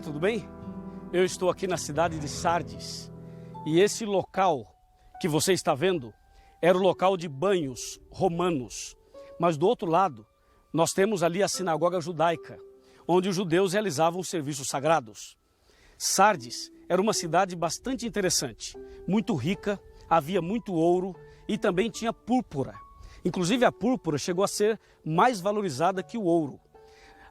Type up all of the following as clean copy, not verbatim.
tudo bem? Eu estou aqui na cidade de Sardes e esse local que você está vendo era o local de banhos romanos. Mas do outro lado, nós temos ali a sinagoga judaica, onde os judeus realizavam serviços sagrados. Sardes era uma cidade bastante interessante, muito rica, havia muito ouro e também tinha púrpura. Inclusive a púrpura chegou a ser mais valorizada que o ouro.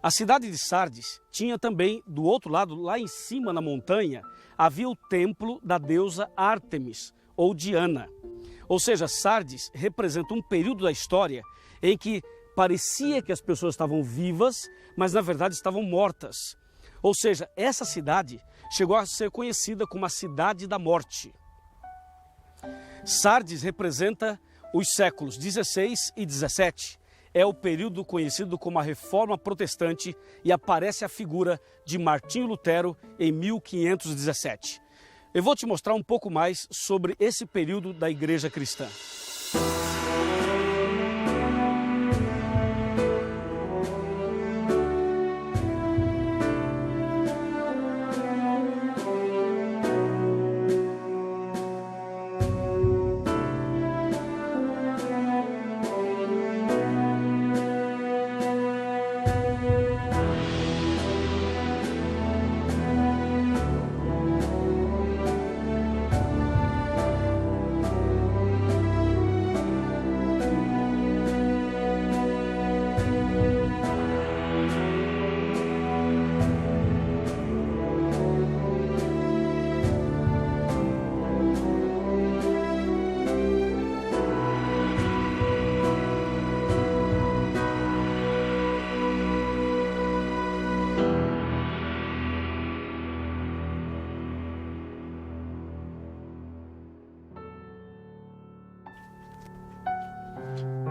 A cidade de Sardes tinha também, do outro lado, lá em cima na montanha, havia o templo da deusa Ártemis, ou Diana. Ou seja, Sardes representa um período da história em que parecia que as pessoas estavam vivas, mas na verdade estavam mortas. Ou seja, essa cidade chegou a ser conhecida como a cidade da morte. Sardes representa os séculos 16 e 17. É o período conhecido como a Reforma Protestante e aparece a figura de Martinho Lutero em 1517. Eu vou te mostrar um pouco mais sobre esse período da Igreja Cristã.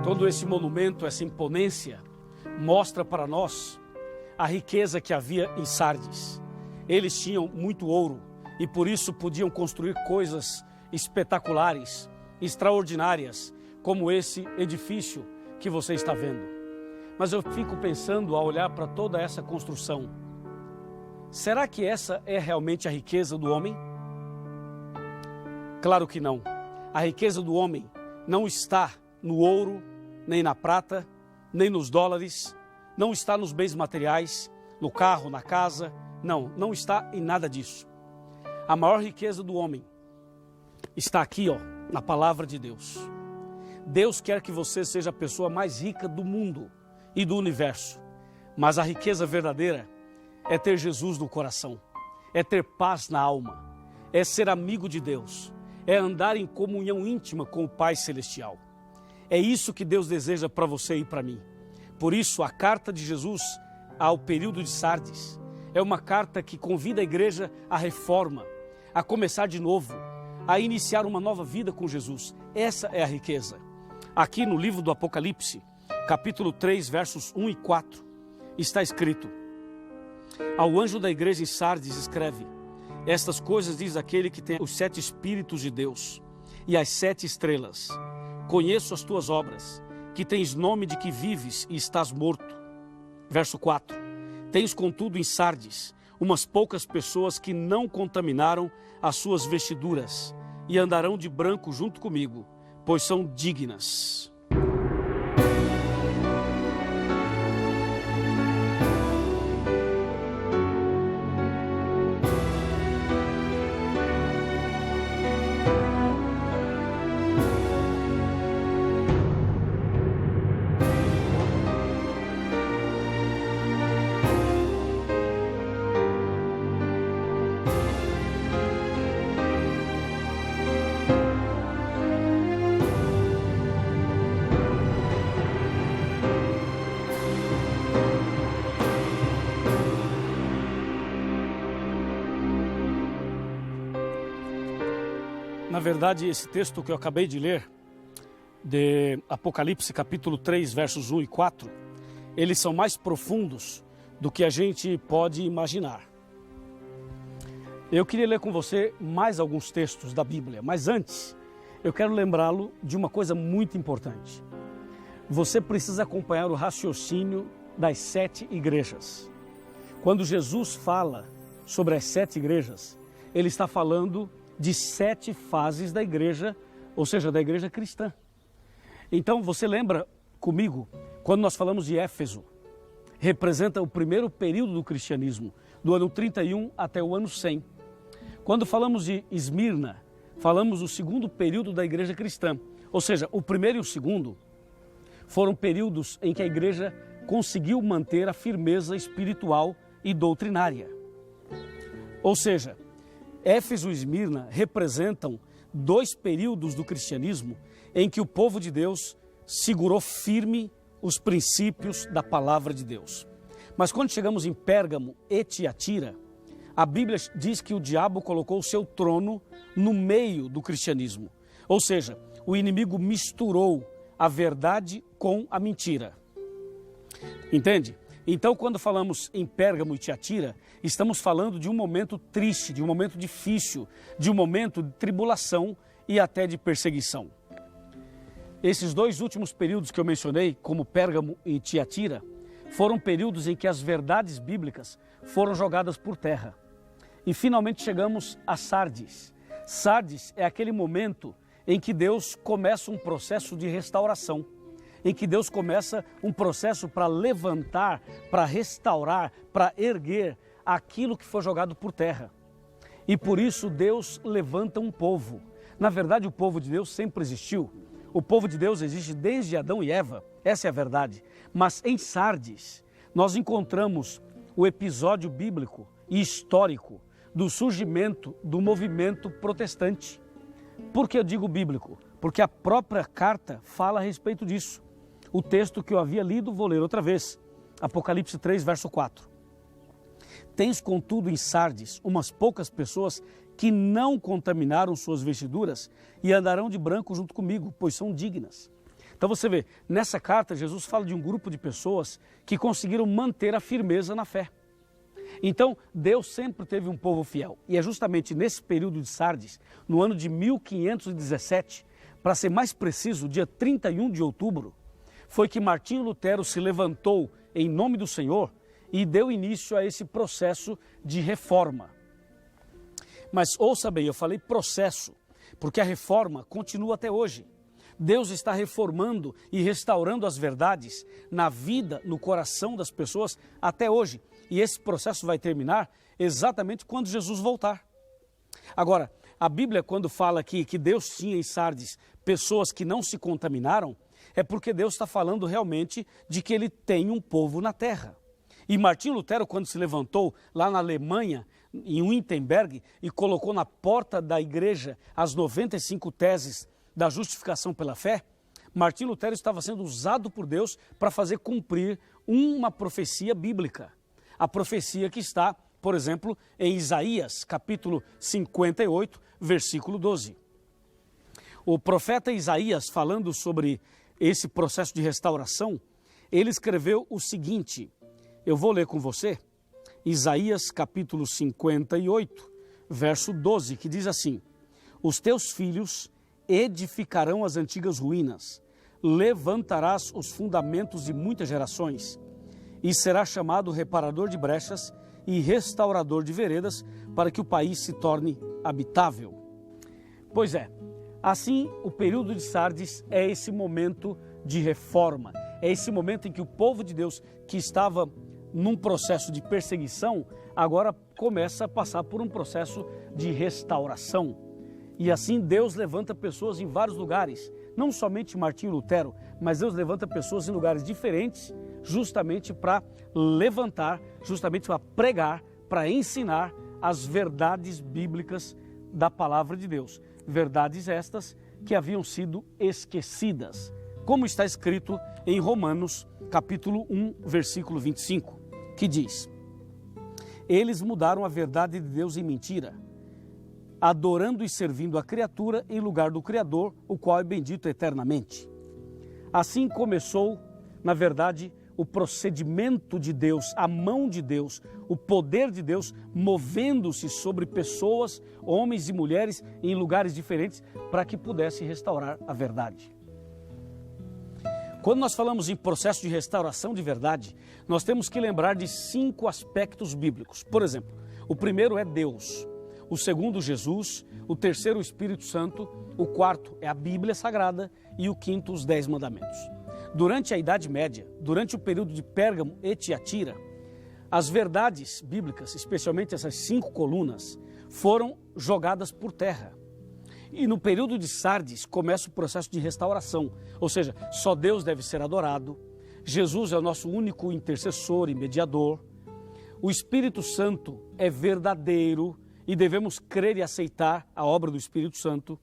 Todo esse monumento, essa imponência, mostra para nós a riqueza que havia em Sardes. Eles tinham muito ouro e por isso podiam construir coisas espetaculares, extraordinárias, como esse edifício que você está vendo. Mas eu fico pensando ao olhar para toda essa construção, será que essa é realmente a riqueza do homem? Claro que não. A riqueza do homem não está no ouro, nem na prata, nem nos dólares, não está nos bens materiais, no carro, na casa, não está em nada disso. A maior riqueza do homem está aqui, na palavra de Deus. Deus quer que você seja a pessoa mais rica do mundo e do universo, mas a riqueza verdadeira é ter Jesus no coração, é ter paz na alma, é ser amigo de Deus, é andar em comunhão íntima com o Pai Celestial. É isso que Deus deseja para você e para mim. Por isso, a carta de Jesus ao período de Sardes é uma carta que convida a igreja à reforma, a começar de novo, a iniciar uma nova vida com Jesus. Essa é a riqueza. Aqui no livro do Apocalipse, capítulo 3, versos 1 e 4, está escrito: ao anjo da igreja em Sardes escreve: estas coisas diz aquele que tem os 7 Espíritos de Deus e as 7 estrelas. Conheço as tuas obras, que tens nome de que vives e estás morto. Verso 4. Tens contudo em Sardes umas poucas pessoas que não contaminaram as suas vestiduras e andarão de branco junto comigo, pois são dignas. Na verdade, esse texto que eu acabei de ler, de Apocalipse capítulo 3, versos 1 e 4, eles são mais profundos do que a gente pode imaginar. Eu queria ler com você mais alguns textos da Bíblia, mas antes, eu quero lembrá-lo de uma coisa muito importante. Você precisa acompanhar o raciocínio das 7 igrejas. Quando Jesus fala sobre as 7 igrejas, ele está falando de 7 fases da igreja, ou seja, da igreja cristã. Então, você lembra comigo, quando nós falamos de Éfeso, representa o primeiro período do cristianismo, do ano 31 até o ano 100. Quando falamos de Esmirna, falamos do segundo período da igreja cristã, ou seja, o primeiro e o segundo foram períodos em que a igreja conseguiu manter a firmeza espiritual e doutrinária. Ou seja, Éfeso e Esmirna representam 2 períodos do cristianismo em que o povo de Deus segurou firme os princípios da palavra de Deus. Mas quando chegamos em Pérgamo e Tiatira, a Bíblia diz que o diabo colocou o seu trono no meio do cristianismo. Ou seja, o inimigo misturou a verdade com a mentira. Entende? Então, quando falamos em Pérgamo e Tiatira, estamos falando de um momento triste, de um momento difícil, de um momento de tribulação e até de perseguição. Esses 2 últimos períodos que eu mencionei, como Pérgamo e Tiatira, foram períodos em que as verdades bíblicas foram jogadas por terra. E finalmente chegamos a Sardes. Sardes é aquele momento em que Deus começa um processo de restauração, em que Deus começa um processo para levantar, para restaurar, para erguer aquilo que foi jogado por terra. E por isso Deus levanta um povo. Na verdade, o povo de Deus sempre existiu. O povo de Deus existe desde Adão e Eva, essa é a verdade. Mas em Sardes, nós encontramos o episódio bíblico e histórico do surgimento do movimento protestante. Por que eu digo bíblico? Porque a própria carta fala a respeito disso. O texto que eu havia lido, vou ler outra vez. Apocalipse 3, verso 4. Tens, contudo, em Sardes umas poucas pessoas que não contaminaram suas vestiduras e andarão de branco junto comigo, pois são dignas. Então você vê, nessa carta Jesus fala de um grupo de pessoas que conseguiram manter a firmeza na fé. Então Deus sempre teve um povo fiel e é justamente nesse período de Sardes, no ano de 1517, para ser mais preciso, dia 31 de outubro, foi que Martinho Lutero se levantou em nome do Senhor e deu início a esse processo de reforma. Mas ouça bem, eu falei processo, porque a reforma continua até hoje. Deus está reformando e restaurando as verdades na vida, no coração das pessoas até hoje. E esse processo vai terminar exatamente quando Jesus voltar. Agora, a Bíblia, quando fala aqui que Deus tinha em Sardes pessoas que não se contaminaram, é porque Deus está falando realmente de que ele tem um povo na terra. E Martinho Lutero, quando se levantou lá na Alemanha, em Wittenberg, e colocou na porta da igreja as 95 teses da justificação pela fé, Martinho Lutero estava sendo usado por Deus para fazer cumprir uma profecia bíblica. A profecia que está, por exemplo, em Isaías, capítulo 58, versículo 12. O profeta Isaías, falando sobre esse processo de restauração, ele escreveu o seguinte, eu vou ler com você, Isaías capítulo 58, verso 12, que diz assim: os teus filhos edificarão as antigas ruínas, levantarás os fundamentos de muitas gerações, e será chamado reparador de brechas e restaurador de veredas, para que o país se torne habitável. Pois é, assim o período de Sardes é esse momento de reforma, é esse momento em que o povo de Deus, que estava num processo de perseguição, agora começa a passar por um processo de restauração. E assim Deus levanta pessoas em vários lugares, não somente Martinho Lutero, mas Deus levanta pessoas em lugares diferentes, justamente para levantar, justamente para pregar, para ensinar as verdades bíblicas da palavra de Deus. Verdades estas que haviam sido esquecidas, como está escrito em Romanos, capítulo 1, versículo 25, que diz: eles mudaram a verdade de Deus em mentira, adorando e servindo a criatura em lugar do Criador, o qual é bendito eternamente. Assim começou, na verdade, o procedimento de Deus, a mão de Deus, o poder de Deus movendo-se sobre pessoas, homens e mulheres em lugares diferentes para que pudesse restaurar a verdade. Quando nós falamos em processo de restauração de verdade, nós temos que lembrar de 5 aspectos bíblicos. Por exemplo, O primeiro é Deus, o segundo Jesus, o terceiro o Espírito Santo, o quarto é a Bíblia Sagrada e o quinto os 10 mandamentos. Durante a Idade Média, durante o período de Pérgamo e Tiatira, as verdades bíblicas, especialmente essas 5 colunas, foram jogadas por terra. E no período de Sardes começa o processo de restauração, ou seja, só Deus deve ser adorado, Jesus é o nosso único intercessor e mediador, o Espírito Santo é verdadeiro e devemos crer e aceitar a obra do Espírito Santo,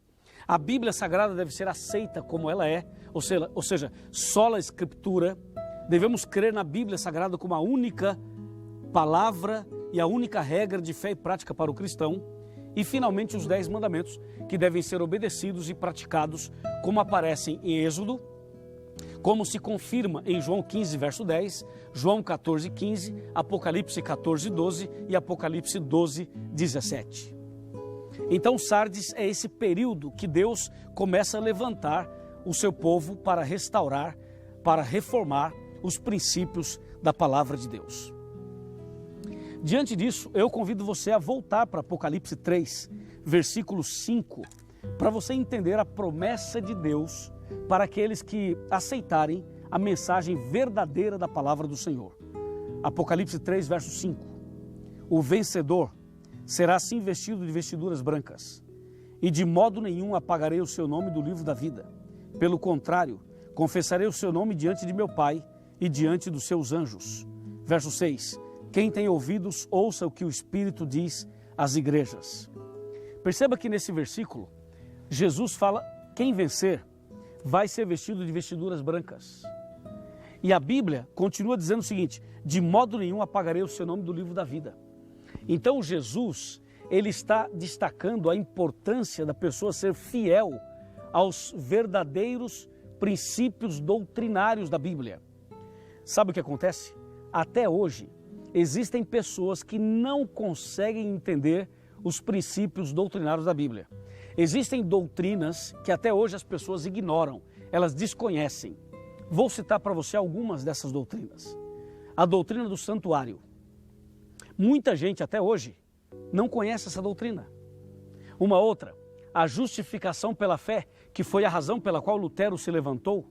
a Bíblia Sagrada deve ser aceita como ela é, ou seja, sola Escritura, devemos crer na Bíblia Sagrada como a única palavra e a única regra de fé e prática para o cristão, e finalmente os 10 mandamentos que devem ser obedecidos e praticados como aparecem em Êxodo, como se confirma em João 15, verso 10, João 14, 15, Apocalipse 14, 12 e Apocalipse 12, 17. Então Sardes é esse período que Deus começa a levantar o seu povo para restaurar, para reformar os princípios da palavra de Deus. Diante disso, eu convido você a voltar para Apocalipse 3, versículo 5, para você entender a promessa de Deus para aqueles que aceitarem a mensagem verdadeira da palavra do Senhor. Apocalipse 3, verso 5. O vencedor será assim vestido de vestiduras brancas, e de modo nenhum apagarei o seu nome do livro da vida. Pelo contrário, confessarei o seu nome diante de meu Pai e diante dos seus anjos. Verso 6. Quem tem ouvidos, ouça o que o Espírito diz às igrejas. Perceba que nesse versículo, Jesus fala, quem vencer vai ser vestido de vestiduras brancas. E a Bíblia continua dizendo o seguinte, de modo nenhum apagarei o seu nome do livro da vida. Então Jesus, ele está destacando a importância da pessoa ser fiel aos verdadeiros princípios doutrinários da Bíblia. Sabe o que acontece? Até hoje, existem pessoas que não conseguem entender os princípios doutrinários da Bíblia. Existem doutrinas que até hoje as pessoas ignoram, elas desconhecem. Vou citar para você algumas dessas doutrinas. A doutrina do santuário. Muita gente até hoje não conhece essa doutrina. Uma outra, a justificação pela fé, que foi a razão pela qual Lutero se levantou.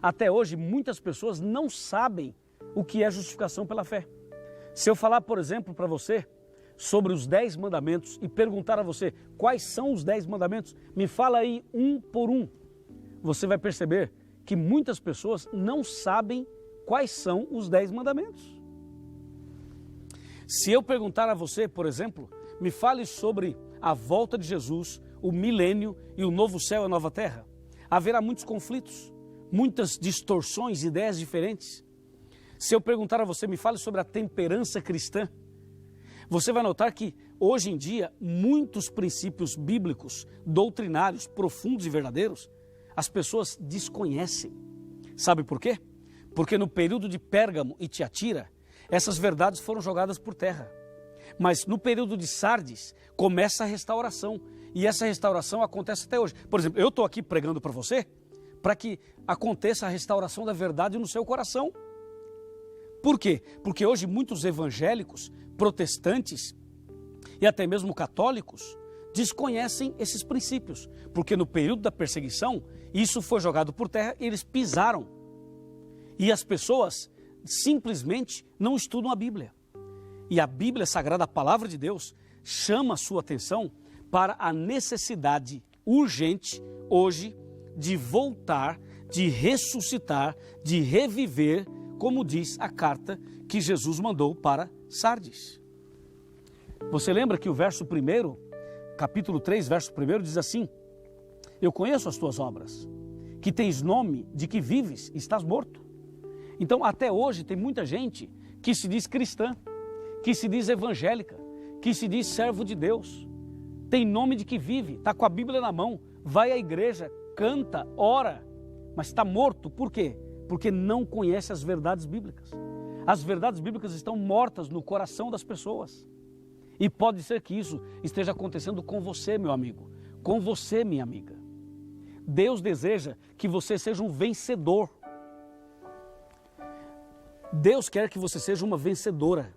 Até hoje muitas pessoas não sabem o que é justificação pela fé. Se eu falar, por exemplo, para você sobre os 10 mandamentos e perguntar a você quais são os 10 mandamentos, me fala aí um por um. Você vai perceber que muitas pessoas não sabem quais são os 10 mandamentos. Se eu perguntar a você, por exemplo, me fale sobre a volta de Jesus, o milênio e o novo céu e a nova terra, haverá muitos conflitos, muitas distorções, ideias diferentes. Se eu perguntar a você, me fale sobre a temperança cristã, você vai notar que, hoje em dia, muitos princípios bíblicos, doutrinários, profundos e verdadeiros, as pessoas desconhecem. Sabe por quê? Porque no período de Pérgamo e Tiatira, essas verdades foram jogadas por terra. Mas no período de Sardes, começa a restauração. E essa restauração acontece até hoje. Por exemplo, eu estou aqui pregando para você, para que aconteça a restauração da verdade no seu coração. Por quê? Porque hoje muitos evangélicos, protestantes e até mesmo católicos desconhecem esses princípios, porque no período da perseguição isso foi jogado por terra e eles pisaram. E as pessoas simplesmente não estudam a Bíblia. E a Bíblia Sagrada, a Palavra de Deus, chama a sua atenção para a necessidade urgente hoje de voltar, de ressuscitar, de reviver, como diz a carta que Jesus mandou para Sardes. Você lembra que o verso 1, capítulo 3, verso 1, diz assim: eu conheço as tuas obras, que tens nome de que vives e estás morto. Então, até hoje, tem muita gente que se diz cristã, que se diz evangélica, que se diz servo de Deus, tem nome de que vive, está com a Bíblia na mão, vai à igreja, canta, ora, mas está morto. Por quê? Porque não conhece as verdades bíblicas. As verdades bíblicas estão mortas no coração das pessoas. E pode ser que isso esteja acontecendo com você, meu amigo, com você, minha amiga. Deus deseja que você seja um vencedor. Deus quer que você seja uma vencedora.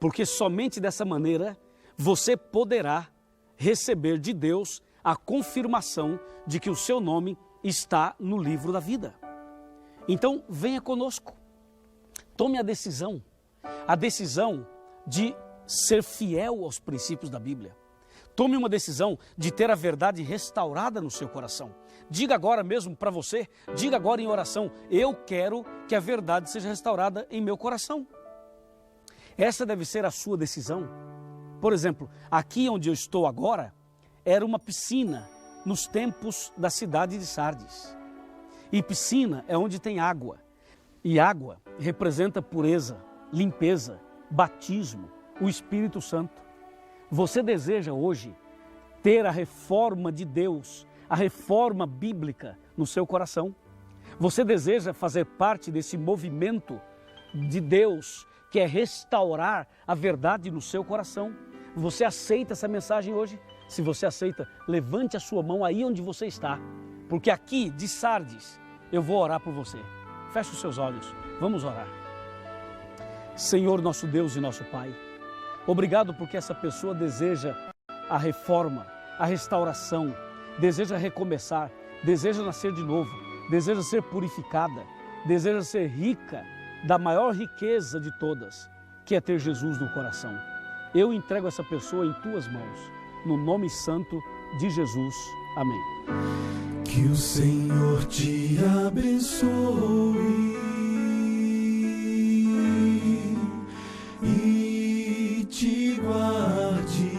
porque somente dessa maneira você poderá receber de Deus a confirmação de que o seu nome está no livro da vida. Então, venha conosco, tome a decisão de ser fiel aos princípios da Bíblia. Tome uma decisão de ter a verdade restaurada no seu coração. Diga agora mesmo para você, diga agora em oração, eu quero que a verdade seja restaurada em meu coração. Essa deve ser a sua decisão. Por exemplo, aqui onde eu estou agora, era uma piscina nos tempos da cidade de Sardes. E piscina é onde tem água. E água representa pureza, limpeza, batismo, o Espírito Santo. Você deseja hoje ter a reforma de Deus, a reforma bíblica no seu coração? Você deseja fazer parte desse movimento de Deus que é restaurar a verdade no seu coração? Você aceita essa mensagem hoje? Se você aceita, levante a sua mão aí onde você está, porque aqui de Sardes eu vou orar por você. Feche os seus olhos, vamos orar. Senhor, nosso Deus e nosso Pai, obrigado porque essa pessoa deseja a reforma, a restauração, deseja recomeçar, deseja nascer de novo, deseja ser purificada, deseja ser rica da maior riqueza de todas, que é ter Jesus no coração. Eu entrego essa pessoa em tuas mãos, no nome santo de Jesus. Amém. Que o Senhor te abençoe e te guarde.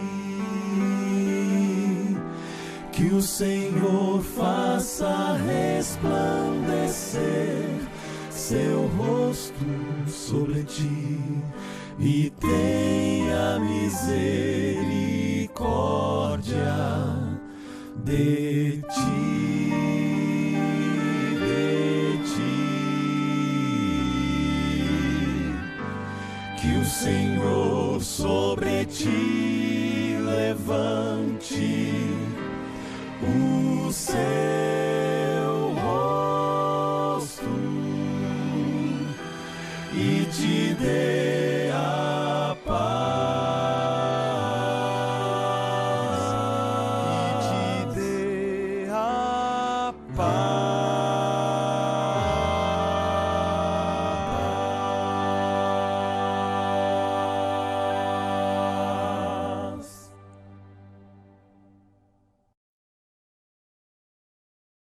Que o Senhor faça resplandecer seu rosto sobre ti e tenha misericórdia de ti, Que o Senhor sobre ti levante o seu rosto e te dê